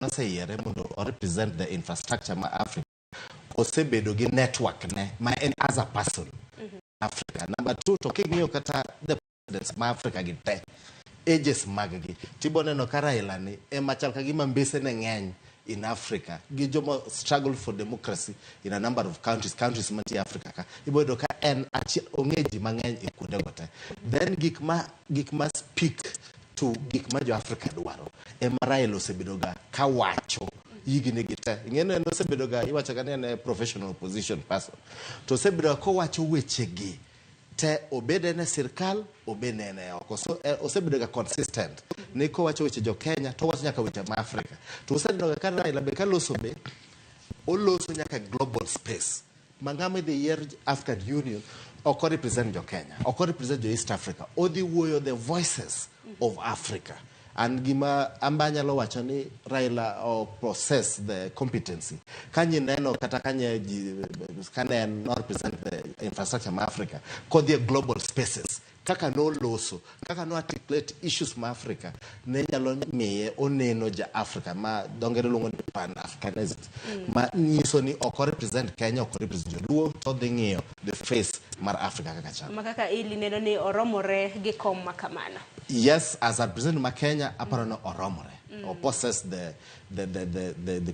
noseyiere mondo o represent the infrastructure ma Africa osebedo gi network ne ma en as a person Africa. Number 2, to king'iyo kata the presidents ma Africa gi te ages mag gi tiboneno ka Raila ni ema chal ka gima mbese ne ng'eny in Africa gi jomo struggle for democracy in a number of countries mantie Africa ka ibodo ka en ong'e ji mang'eny e kuonde gote. Then gik ma speak to gik ma jo Africa dwaro ema Raila osebedo ga kawacho yigini gite ing'eno en osebedo ga iwacho ka en professional opposition person to osebedo kowacho weche gi te obede ne sirkal obede ne oko so osebedo ga consistent ne kowacho weche jo Kenya to wacho nyaka weche ma Africa to osebedo ka Raila be kaloso be oloso nyaka global space mangame the year African Union oko represent jo Kenya oko represent jo East Africa odhi wuoyo the voices of Africa. And gima ambanya lo wacho ni Raila o process the competency kanye neno kata kanye kane no represent the infrastructure ma Africa ko the global spaces kaka no loso kaka no articulate issues ma Africa ne nyalo miye oneno ja Africa ma dongere luongo ni pan Africanism ma nyiso ni oko represent Kenya oko represent joluo to ding'iyo the face mar Africa kaka chama makaka ili neno ni oromore gi kom makamano. Yes, as a president of Kenya, apparently oromore or possess the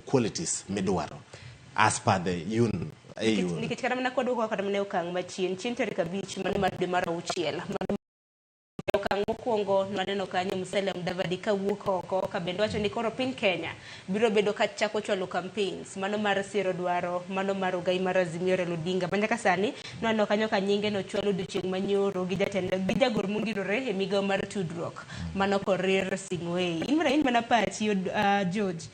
qualities midwaro as per the UN. AU. Nikitikana mna kwa duko kwa mna ukang machien tarika beach mani mara uchiela ukang mokuongo nwaneno kanyo Musalia Mudavadi ka wuok oko ka bendo wacho ni koro piny Kenya biro bedo ka chako chwalo campaigns mano mar siro dwaro mano mar ugai mar Azimio Raila Odinga banja ka sani nwaneno kanyo ka nyinge no chwalo odiochieng' manyoro gi jatend gi jagor mongirore e migawo mar tudruok mano Korir Sing'we in mana pachi George